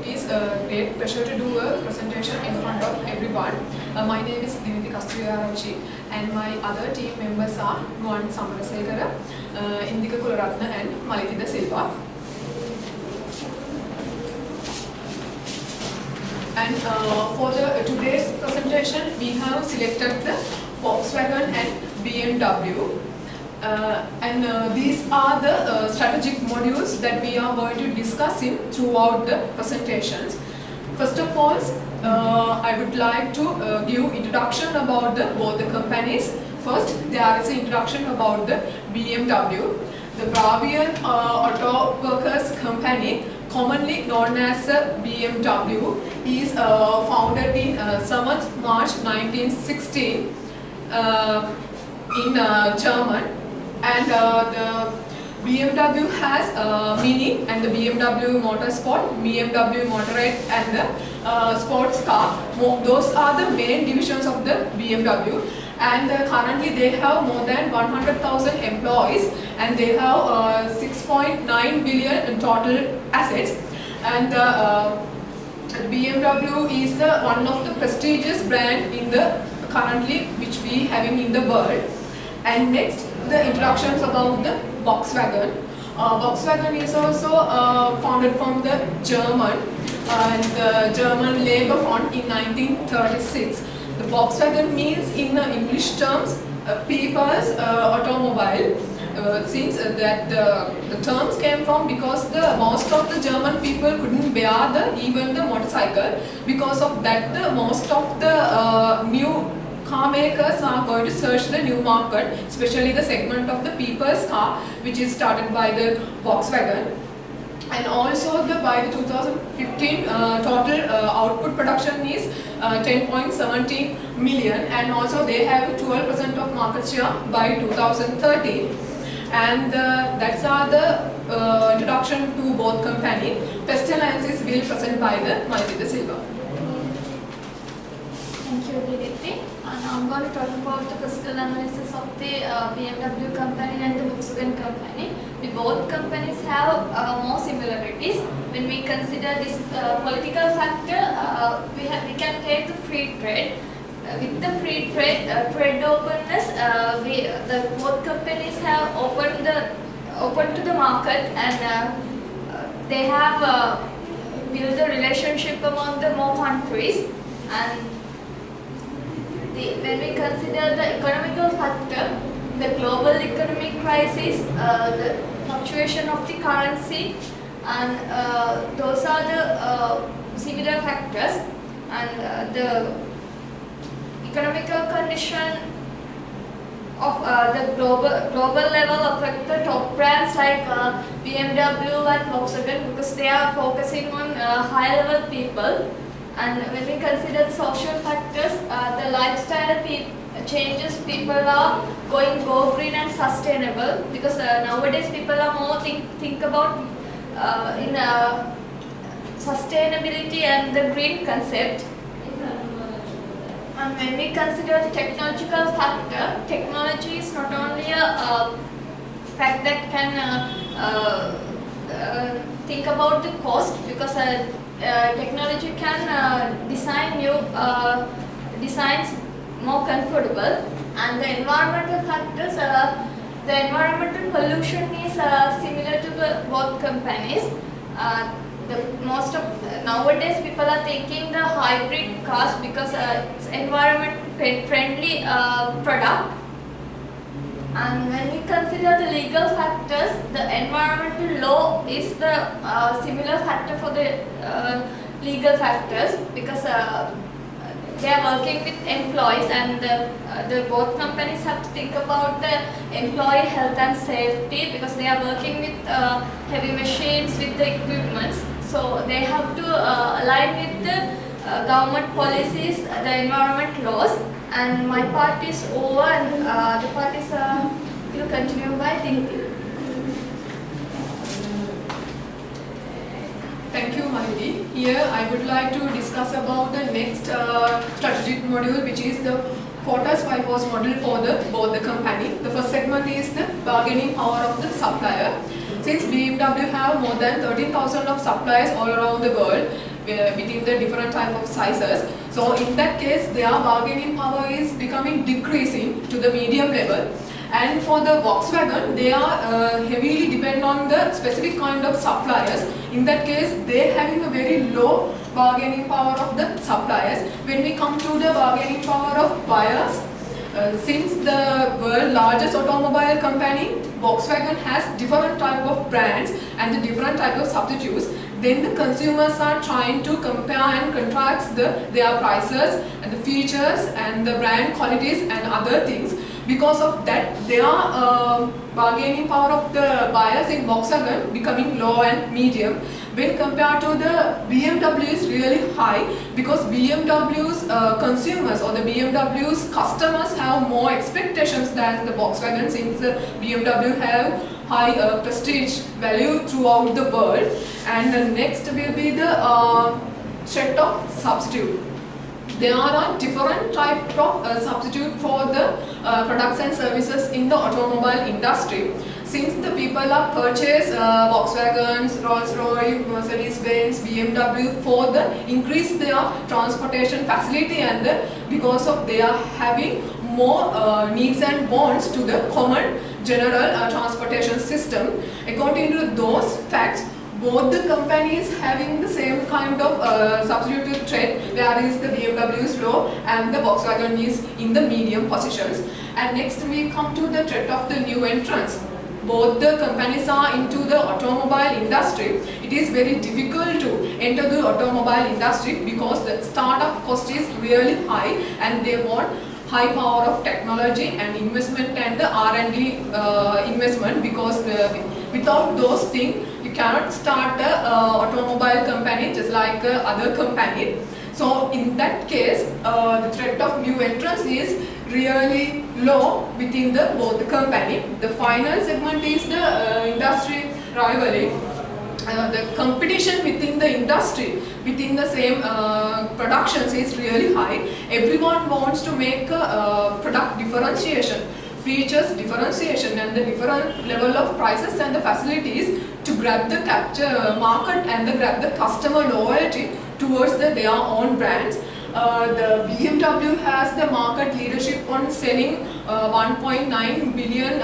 It is a great pleasure to do a presentation in front of everyone. My name is Kasturiarachi and my other team members are Nuwan Samarasekara, Indika Kularatna and Malithida Silva. And for today's presentation, we have selected the Volkswagen and BMW. These are the strategic modules that we are going to discuss in throughout the presentations. First of all, I would like to give introduction about both the companies. First, there is an introduction about the BMW. The Brazilian Auto Workers Company, commonly known as BMW, is founded in 7th March 1916 in Germany. And the BMW has Mini and the BMW Motorsport, BMW Motorrad and the sports car. Those are the main divisions of the BMW. And currently they have more than 100,000 employees and they have 6.9 billion in total assets. And BMW is one of the prestigious brand in the currently which we having in the world. And next, the introductions about the Volkswagen. Volkswagen is also founded from the German and the German Labour Fund in 1936. The Volkswagen means in English terms people's automobile. Since that the terms came from because most of the German people couldn't bear even the motorcycle. Because of that, most of the new car makers are going to search the new market, especially the segment of the people's car, which is started by the Volkswagen. And also by the 2015 total output production is 10.17 million, and also they have 12% of market share by 2013. And that's the introduction to both company. Test analysis will present by the Malithida Silva. Thank you, Diditi. And I'm going to talk about the physical analysis of the BMW company and the Volkswagen company. The both companies have more similarities. When we consider this political factor, we can take the free trade. With the free trade, trade openness, the both companies have open to the market, and they have built a relationship among the more countries. And when we consider the economical factor, the global economic crisis, the fluctuation of the currency, and those are the similar factors, and the economical condition of the global level affect the top brands like BMW and Volkswagen, because they are focusing on high level people. And when we consider the social factors, the lifestyle changes, people are go green and sustainable, because nowadays people are more think about in sustainability and the green concept. And when we consider the technological factor, technology is not only a fact that can think about the cost, because technology can design new designs more comfortable. And the environmental factors, the environmental pollution is similar to both companies. Most of nowadays people are taking the hybrid cars because it's environment friendly product. And when we consider the legal factors, the environmental law is the similar factor for the legal factors, because they are working with employees, and the both companies have to think about the employee health and safety, because they are working with heavy machines, with the equipments. So they have to align with the government policies, the environment laws. And my part is over, and the part is will continue by Dinky. Thank you, Mahidi. Here I would like to discuss about the next strategic module, which is the Porter's Five-Force model for both the company. The first segment is the bargaining power of the supplier. Since BMW have more than 13,000 of suppliers all around the world, within the different type of sizes. So in that case, their bargaining power is becoming decreasing to the medium level. And for the Volkswagen, they are heavily depend on the specific kind of suppliers. In that case, they having a very low bargaining power of the suppliers. When we come to the bargaining power of buyers, since the world's largest automobile company, Volkswagen has different type of brands and the different type of substitutes, then the consumers are trying to compare and contrast their prices and the features and the brand qualities and other things. Because of that, their bargaining power of the buyers in Volkswagen becoming low and medium. When compared to the BMW is really high, because BMW's consumers or the BMW's customers have more expectations than the Volkswagen, since the BMW have high prestige value throughout the world. And the next will be the set of substitute. There are different types of substitute for the products and services in the automobile industry. Since the people are purchase Volkswagens, Rolls-Royce, Mercedes-Benz, BMW for the increase their transportation facility, and because of they are having more needs and wants to the common general transportation system. According to those facts, both the companies having the same kind of substitute trend, whereas the BMW is low and the Volkswagen is in the medium positions. And next we come to the threat of the new entrants. Both the companies are into the automobile industry. It is very difficult to enter the automobile industry because the startup cost is really high, and they want high power of technology and investment and the R&D investment, because without those things you cannot start a automobile company just like other company. So in that case, the threat of new entrants is really low within the both the company. The final segment is the industry rivalry. The competition within the industry, within the same productions is really high. Everyone wants to make a product differentiation, features differentiation, and the different level of prices and the facilities to grab the capture market and the grab the customer loyalty towards their own brands. The BMW has the market leadership on selling 1.9 million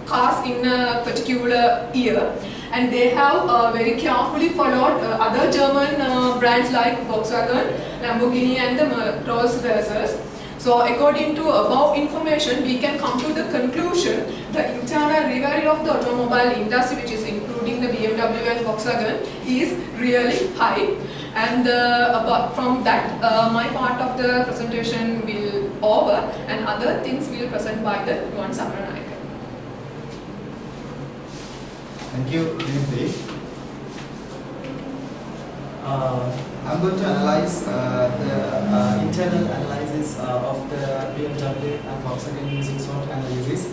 cars in a particular year, and they have very carefully followed other German brands like Volkswagen, Lamborghini, and the Rolls-Royces. So according to above information, we can come to the conclusion the internal rivalry of the automobile industry, which is including the BMW and Volkswagen, is really high. And apart from that, my part of the presentation will over, and other things will present by the Yuan Samranayake. Thank you, Dimity. I'm going to analyze the internal analysis of the BMW and Volkswagen using SWOT analysis.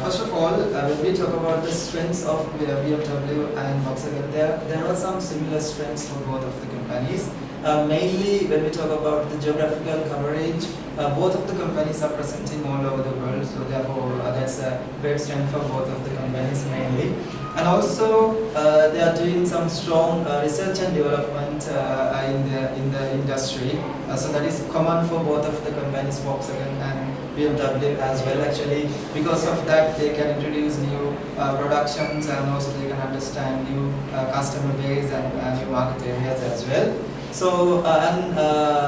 First of all, when we talk about the strengths of BMW and Volkswagen, there are some similar strengths for both of the companies. Mainly when we talk about the geographical coverage, both of the companies are presenting all over the world, so therefore that's a great strength for both of the companies mainly. And also they are doing some strong research and development in the industry, so that is common for both of the companies, Volkswagen and BMW as well. Actually, because of that, they can introduce new productions, and also they can understand new customer base and new market areas as well. So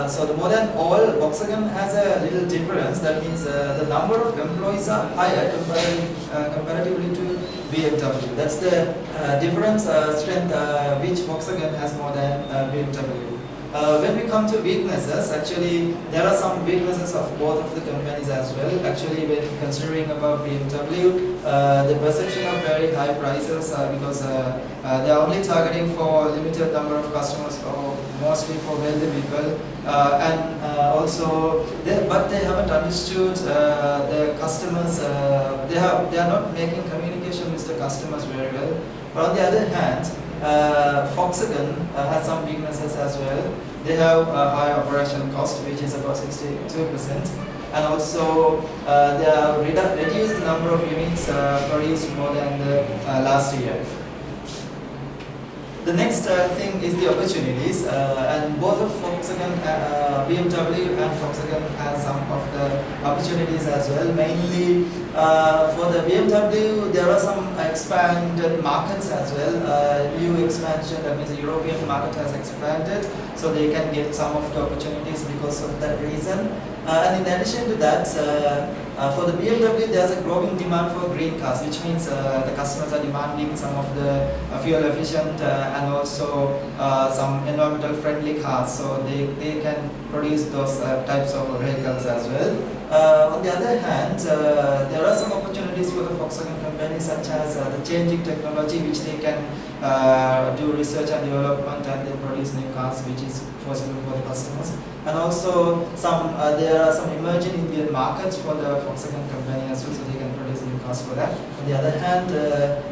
so the more than all, Volkswagen has a little difference. That means the number of employees are higher comparatively to BMW. That's the difference strength which Volkswagen has more than BMW. When we come to weaknesses, actually there are some weaknesses of both of the companies as well. Actually, when considering about BMW, the perception of very high prices because they are only targeting for limited number of customers, or mostly for wealthy people, and also but they haven't understood the customers. They are not making communication with the customers very well. But on the other hand, Volkswagen has some weaknesses as well. They have a high operation cost, which is about 62%, and also they have reduced the number of units produced more than the last year. The next thing is the opportunities, and both of Volkswagen, BMW and Volkswagen has some of the opportunities as well. Mainly for the BMW, there are some expanded markets as well. EU expansion, that means the European market has expanded, so they can get some of the opportunities because of that reason. And in addition to that, for the BMW, there's a growing demand for green cars, which means the customers are demanding some of the fuel efficient and also some environmental friendly cars, so they can produce those types of vehicles as well. On the other hand, there are some opportunities for the Volkswagen company, such as the changing technology, which they can do research and development, and they produce new cars, which is possible for the customers. And also there are some emerging Indian markets for the Volkswagen company as well, so they can produce new cars for that. On the other hand,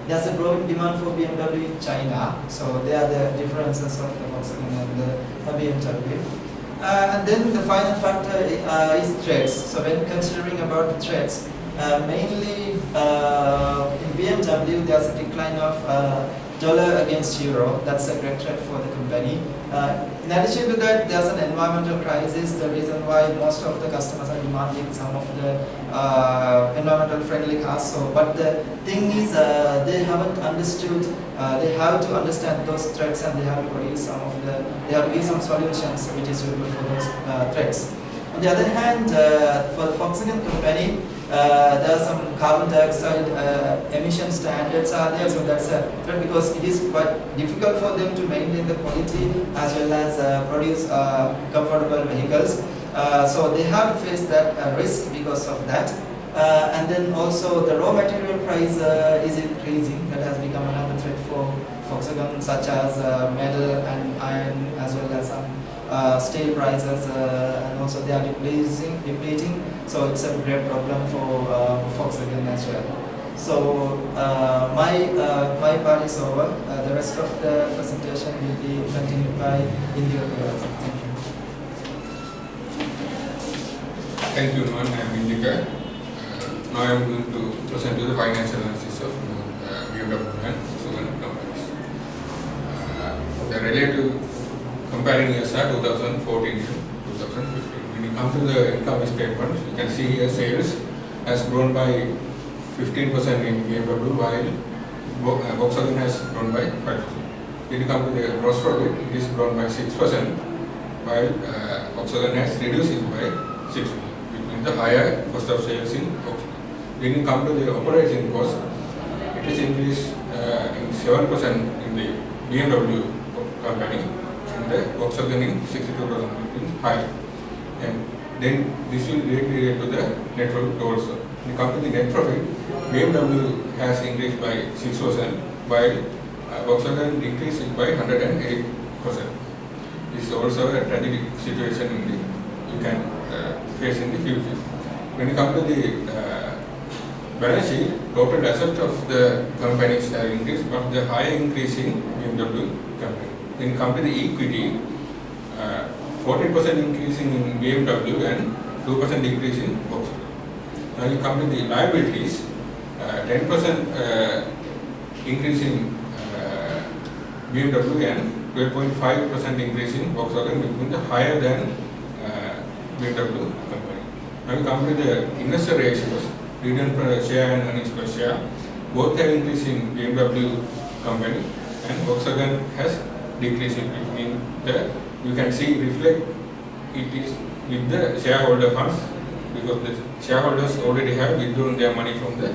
there's a growing demand for BMW in China, so there are the differences of the Volkswagen and the BMW. And then the final factor is threats. So when considering about the threats, mainly in BMW there's a decline of dollar against euro. That's a great threat for the company. In addition to that, there's an environmental crisis. The reason why most of the customers are demanding some of the environmental friendly cars. So, but the thing is, they haven't understood. They have to understand those threats, and they have to produce they have to give some solutions which is suitable for those threats. On the other hand, for the Volkswagen company, there are some carbon dioxide emission standards are there, so that's a threat because it is quite difficult for them to maintain the quality as well as produce comfortable vehicles. So they have to face that risk because of that. And then also the raw material price is increasing. That has become another threat for Volkswagen, such as metal and iron, as well as some steel prices, and also they are depleting. So it's a great problem for Volkswagen as well. So my part is over. The rest of the presentation will be continued by India. Thank you. Thank you, Noan. I am Indika. Now I am going to present you the financial analysis of BMW and Volkswagen companies. The relative comparing years are 2014 and 2015. When you come to the income statement, you can see here sales has grown by 15% in BMW, while Volkswagen has grown by 5%. When you come to the gross profit, it is grown by 6%, while Volkswagen has reduced it by 6%, which means the higher cost of sales in Volkswagen. When you come to the operating cost, it is increased in 7% in the BMW company, and the Volkswagen in 62%, which means higher. And then this will directly relate to the net profit also. When you come to the net profit, BMW has increased by 6%, while Volkswagen increased it by 108%. This is also a tragic situation you can face in the future. When you come to the balance sheet, total assets of the companies have increased, but the higher increase in BMW company. When you come to the equity, 14% increase in BMW and 2% decrease in Volkswagen. Now you come to the liabilities, 10% increase in BMW and 12.5% increase in Volkswagen, which means higher than BMW company. Now we come to the investor ratios, dividend per share and earnings per share. Both have increased in BMW company, and Volkswagen has decreased in, which means that you can see reflect it is with the shareholder funds, because the shareholders already have withdrawn their money from the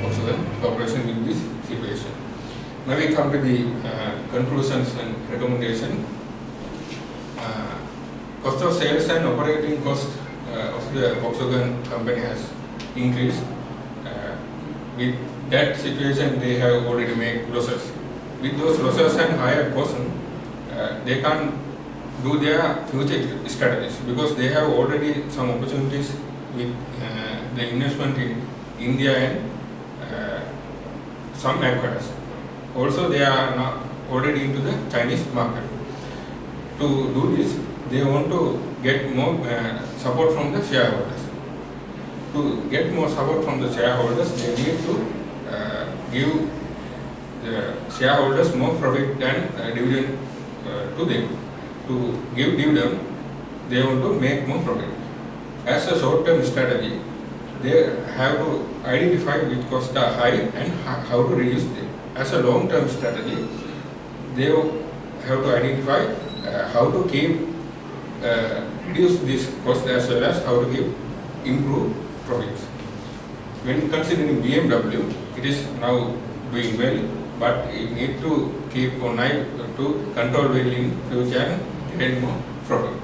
Volkswagen corporation in this situation. Now we come to the conclusions and recommendation. Cost of sales and operating cost of the Volkswagen company has increased. With that situation, they have already made losses. With those losses and higher costs, they can't do their future strategies, because they have already some opportunities with the investment in India and some acquirers. Also, they are now already into the Chinese market. To do this, they want to get more support from the shareholders. To get more support from the shareholders, they need to give the shareholders more profit than dividend to them. To give dividend, they want to make more profit. As a short-term strategy, they have to identify which costs are high and how to reduce them. As a long-term strategy, they have to identify how to keep reduce this cost as well as how to give improve profits. When considering BMW, it is now doing well, but it need to keep on eye to control well in future and gain more profit.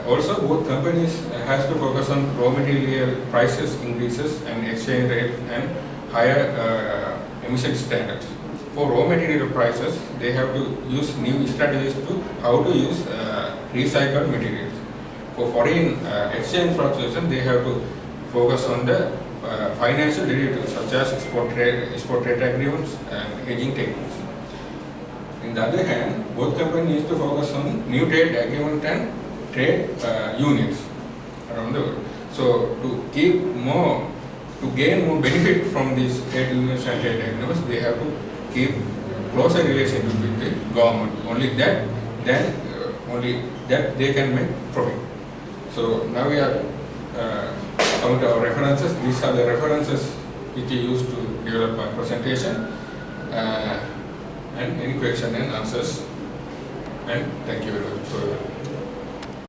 Also, both companies has to focus on raw material prices increases and exchange rate and higher emission standards. For raw material prices, they have to use new strategies to how to use recycled materials. For foreign exchange fluctuation, they have to focus on the financial derivatives such as export trade agreements and hedging techniques. On the other hand, both companies need to focus on new trade agreement and trade unions around the world. So to gain more benefit from these trade unions and trade agreements, they have to keep closer relationship with the government. Only that they can make profit. So now we are coming to our references. These are the references which we use to develop our presentation. And any question and answers. And thank you very much for